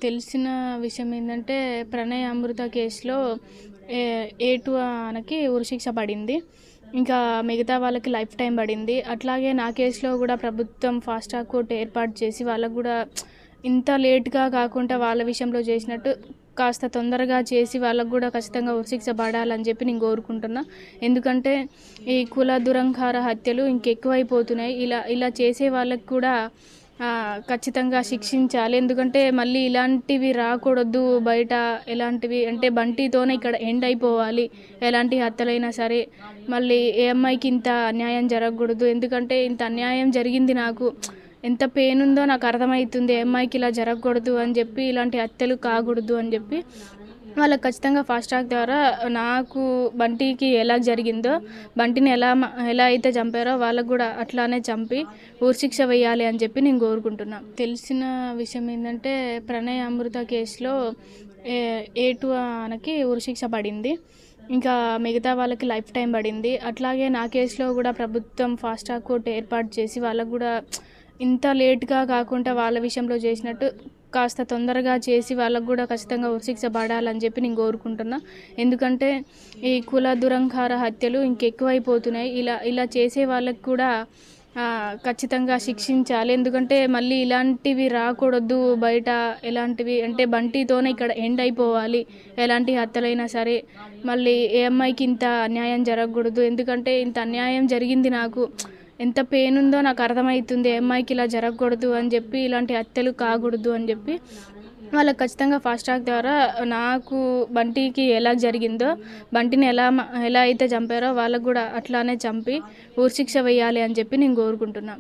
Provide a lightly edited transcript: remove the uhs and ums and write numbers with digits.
తెలిసిన విషయం ఏందంటే, ప్రణయ్ అమృత కేసులో ఏ ఏ2 ఆనకి ఉరిశిక్ష పడింది. ఇంకా మిగతా వాళ్ళకి లైఫ్ టైమ్ పడింది. అట్లాగే నా కేసులో కూడా ప్రభుత్వం ఫాస్ట్ ట్రాక్ కోర్ట్ ఏర్పాటు చేసి వాళ్ళకు కూడా ఇంత లేట్‌గా కాకుండా వాళ్ళ విషయంలో చేసినట్టు కాస్త తొందరగా చేసి వాళ్ళకు కూడా ఖచ్చితంగా ఉరిశిక్ష పడాలని చెప్పి నేను కోరుకుంటున్నా. ఎందుకంటే ఈ కుల దురంకార హత్యలు ఇంకెక్కువైపోతున్నాయి. ఇలా ఇలా చేసే వాళ్ళకి కూడా ఖచ్చితంగా శిక్షించాలి. ఎందుకంటే మళ్ళీ ఇలాంటివి రాకూడదు బయట. ఎలాంటివి అంటే బంటితోనే ఇక్కడ ఎండ్ అయిపోవాలి. ఎలాంటి హత్యలైనా సరే. మళ్ళీ ఏ అమ్మాయికి ఇంత అన్యాయం జరగకూడదు. ఎందుకంటే ఇంత అన్యాయం జరిగింది నాకు. ఎంత పెయిన్ ఉందో నాకు అర్థమవుతుంది. ఏ అమ్మాయికి ఇలా జరగకూడదు అని చెప్పి, ఇలాంటి హత్యలు కాకూడదు అని చెప్పి వాళ్ళకి ఖచ్చితంగా ఫాస్ట్ ట్రాక్ ద్వారా నాకు బంటికి ఎలా జరిగిందో, బంటిని ఎలా అయితే చంపారో వాళ్ళకు కూడా అట్లానే చంపి ఉరిశిక్ష వేయాలి అని చెప్పి నేను కోరుకుంటున్నా. తెలిసిన విషయం ఏంటంటే, ప్రణయ్ అమృత కేసులో ఏ2 ఆనకి ఉరిశిక్ష పడింది. ఇంకా మిగతా వాళ్ళకి లైఫ్ టైమ్ పడింది. అట్లాగే నా కేసులో కూడా ప్రభుత్వం ఫాస్ట్ ట్రాక్ కోర్ట్ ఏర్పాటు చేసి వాళ్ళకు కూడా ఇంత లేట్‌గా కాకుండా వాళ్ళ విషయంలో చేసినట్టు కాస్త తొందరగా చేసి వాళ్ళకు కూడా ఖచ్చితంగా ఉరిశిక్ష పడాలని చెప్పి నేను కోరుకుంటున్నా. ఎందుకంటే ఈ కుల దురంకార హత్యలు ఇంకెక్కువైపోతున్నాయి. ఇలా ఇలా చేసే వాళ్ళకి కూడా ఖచ్చితంగా శిక్షించాలి. ఎందుకంటే మళ్ళీ ఇలాంటివి రాకూడదు బయట. ఎలాంటివి అంటే బంటితోనే ఇక్కడ ఎండ్ అయిపోవాలి. ఎలాంటి హత్యలైనా సరే. మళ్ళీ ఏ అమ్మాయికి ఇంత అన్యాయం జరగకూడదు. ఎందుకంటే ఇంత అన్యాయం జరిగింది నాకు. ఎంత పెయిన్ ఉందో నాకు అర్థమవుతుంది. ఏ అమ్మాయికి ఇలా జరగకూడదు అని చెప్పి, ఇలాంటి హత్యలు కాకూడదు అని చెప్పి వాళ్ళకి ఖచ్చితంగా ఫాస్ట్ ట్రాక్ ద్వారా నాకు బంటికి ఎలా జరిగిందో, బంటిని ఎలా అయితే చంపారో వాళ్ళకు కూడా అట్లానే చంపి ఉరిశిక్ష వేయాలి అని చెప్పి నేను కోరుకుంటున్నా.